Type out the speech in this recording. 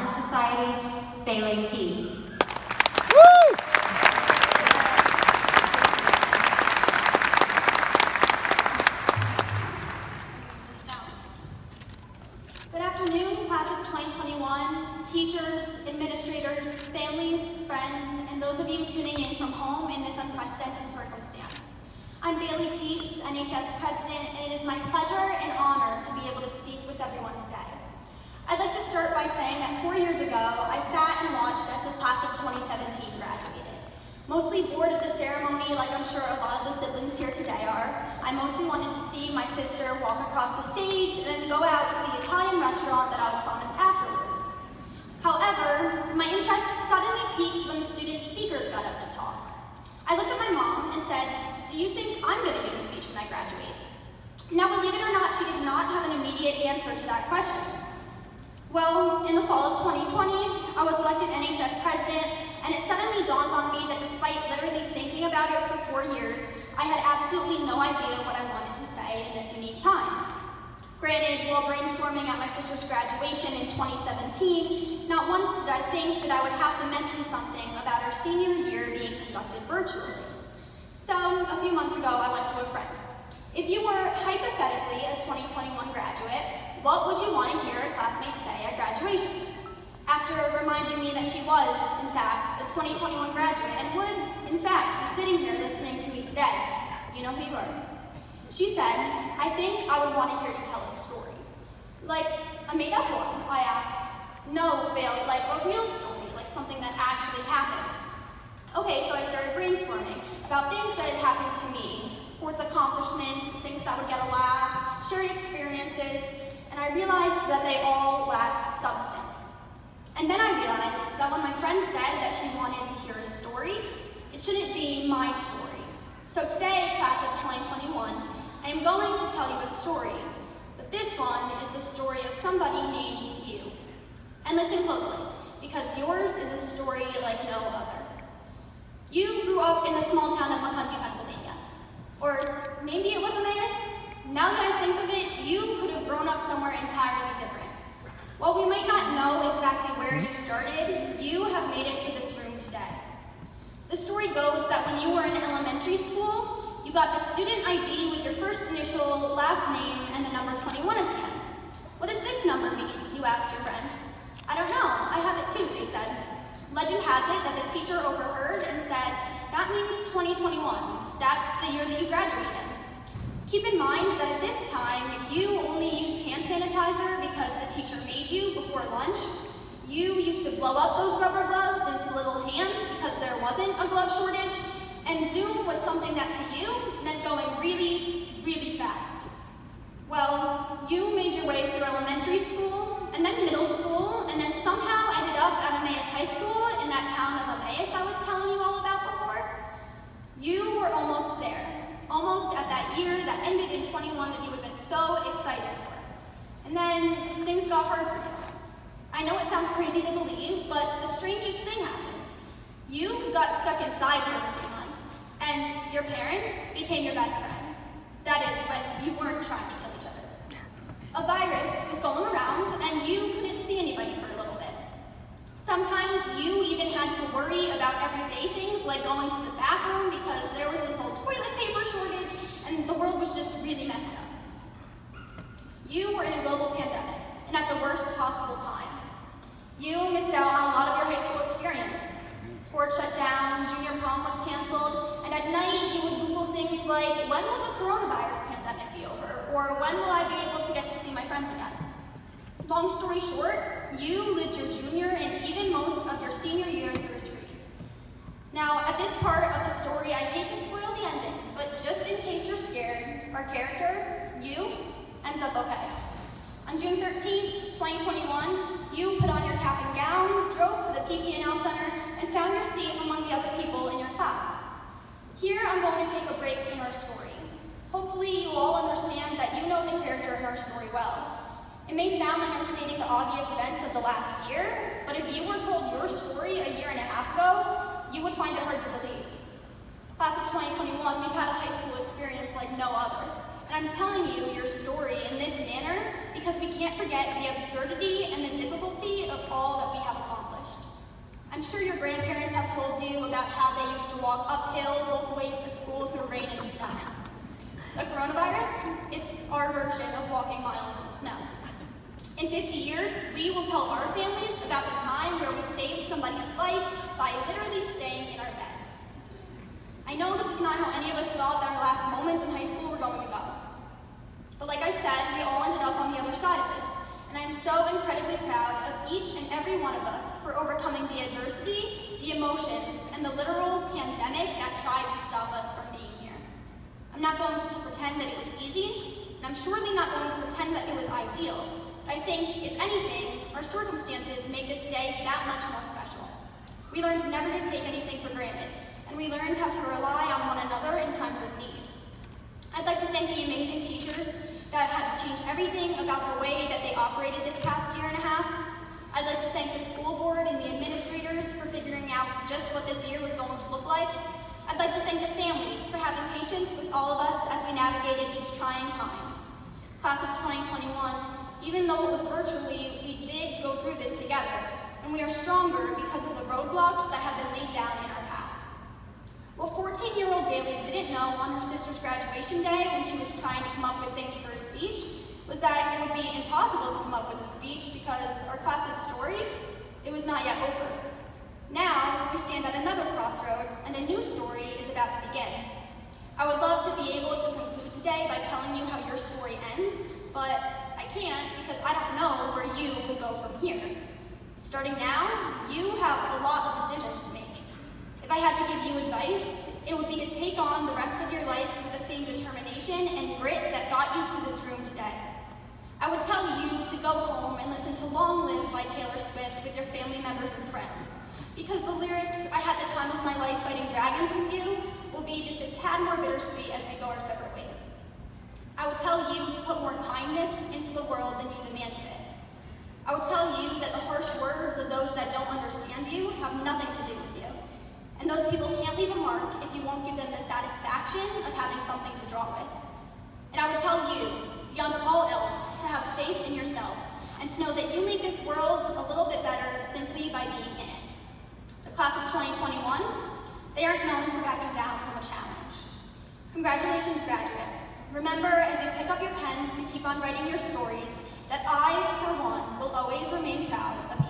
Honor Society, Bailey Tietz. Good afternoon, class of 2021, teachers, administrators, families, friends, and those of you tuning in from home in this unprecedented circumstance. I'm Bailey Tietz, NHS President, and it is my pleasure and honor to be able to speak with everyone today. I'd like to start by saying that 4 years ago, I sat and watched as the class of 2017 graduated. Mostly bored of the ceremony, like I'm sure a lot of the siblings here today are, I mostly wanted to see my sister walk across the stage and then go out to the Italian restaurant that I was promised afterwards. However, my interest suddenly peaked when the student speakers got up to talk. I looked at my mom and said, "Do you think I'm going to give a speech when I graduate?" Now, believe it or not, she did not have an immediate answer to that question. Well, in the fall of 2020, I was elected NHS President, and it suddenly dawned on me that despite literally thinking about it for 4 years, I had absolutely no idea what I wanted to say in this unique time. Granted, while brainstorming at my sister's graduation in 2017, not once did I think that I would have to mention something about our senior year being conducted virtually. So, a few months ago, I went to a friend. If you were hypothetically a 2021 graduate, what would you want to hear a classmate say at graduation? After reminding me that she was, in fact, a 2021 graduate and would, in fact, be sitting here listening to me today, you know who you are. She said, "I think I would want to hear you tell a story." "Like a made-up one?" I asked. "No, Bill, like a real story, like something that actually happened." Okay, so I started brainstorming about things that had happened to me, sports accomplishments, things that would get a laugh, shared experiences, and I realized that they all lacked substance. And then I realized that when my friend said that she wanted to hear a story, it shouldn't be my story. So today, class of 2021, I am going to tell you a story, but this one is the story of somebody named you. And listen closely, because yours is a story like no other. You grew up in the small town of Macunty, Pennsylvania. Or maybe it was Emmaus. Now that I think of it, you could have grown up somewhere entirely different. While we might not know exactly where you started, you have made it to this room today. The story goes that when you were in elementary school, you got a student ID with your first initial, last name, and the number 21 at the end. "What does this number mean?" you asked your friend. "I don't know, I have it too," they said. Legend has it that the teacher overheard and said, "That means 2021. That's the year that you graduated." Keep in mind that at this time, you only used hand sanitizer because the teacher made you before lunch. You used to blow up those rubber gloves into little hands because there wasn't a glove shortage. And Zoom was something that to you meant going really, really fast. Well, you made your way through elementary school, and then middle school, and then somehow ended up at Emmaus High School in that town of Emmaus I was telling you all about before. You were almost there. Almost at that year that ended in 21 that you had been so excited for. And then things got hard for you. I know it sounds crazy to believe, but the strangest thing happened. You got stuck inside for a few months, and your parents became your best friends. That is, when you weren't trying to kill each other. A virus was going around, and you couldn't see anybody for a little bit. Sometimes you even had to worry about everyday things like going to the bathroom because there was this whole toilet paper shortage and the world was just really messed up. You were in a global pandemic and at the worst possible time. You missed out on a lot of your high school experience. Sports shut down, junior prom was canceled, and at night you would Google things like, "When will the coronavirus pandemic be over?" Or "When will I be able to get to see my friends again?" Long story short, you lived your junior and even most of your senior year through a screen. Now, at this part of the story, I hate to spoil the ending, but just in case you're scared, our character, you, ends up okay. On June 13th, 2021, you put on your cap and gown, drove to the PP&L Center, and found your seat among the other people in your class. Here, I'm going to take a break in our story. Hopefully, you all understand that you know the character in our story well. It may sound like I'm stating the obvious events of the last year, but if you were told your story a year and a half ago, you would find it hard to believe. Class of 2021, we've had a high school experience like no other. And I'm telling you your story in this manner because we can't forget the absurdity and the difficulty of all that we sure your grandparents have told you about how they used to walk uphill both ways to school through rain and snow. The coronavirus, it's our version of walking miles in the snow. In 50 years, we will tell our families about the time where we saved somebody's life by literally staying in our beds. I know this is not how any of us thought that our last moments in high school were going to go. But like I said, we all ended up on the other side of this. And I'm so incredibly proud of each and every one of us for overcoming the adversity, the emotions, and the literal pandemic that tried to stop us from being here. I'm not going to pretend that it was easy, and I'm surely not going to pretend that it was ideal. I think, if anything, our circumstances make this day that much more special. We learned never to take anything for granted, and we learned how to rely on one another in times of need. I'd like to thank the amazing teachers that had to change everything about the way that they operated this past year and a half. I'd like to thank the school board and the administrators for figuring out just what this year was going to look like. I'd like to thank the families for having patience with all of us as we navigated these trying times. Class of 2021, even though it was virtually, we did go through this together, and we are stronger because of the roadblocks that have been laid down in our path. What 14-year-old Bailey didn't know on her sister's graduation day when she was trying to come up with things for a speech was that it would be impossible to come up with a speech because our class's story, it was not yet over. Now, we stand at another crossroads, and a new story is about to begin. I would love to be able to conclude today by telling you how your story ends, but I can't because I don't know where you will go from here. Starting now, you have a lot of decisions to make. If I had to give you advice, it would be to take on the rest of your life with the same determination and grit that got you to this room today. I would tell you to go home and listen to Long Live by Taylor Swift with your family members and friends, because the lyrics, I had the time of my life fighting dragons with you, will be just a tad more bittersweet as we go our separate ways. I would tell you to put more kindness into the world than you demanded it. I would tell you that the harsh words of those that don't understand you have nothing to do with you. And those people can't leave a mark if you won't give them the satisfaction of having something to draw with. And I would tell you, beyond all else, to have faith in yourself and to know that you make this world a little bit better simply by being in it. The class of 2021, they aren't known for backing down from a challenge. Congratulations, graduates. Remember, as you pick up your pens to keep on writing your stories, that I, for one, will always remain proud of you.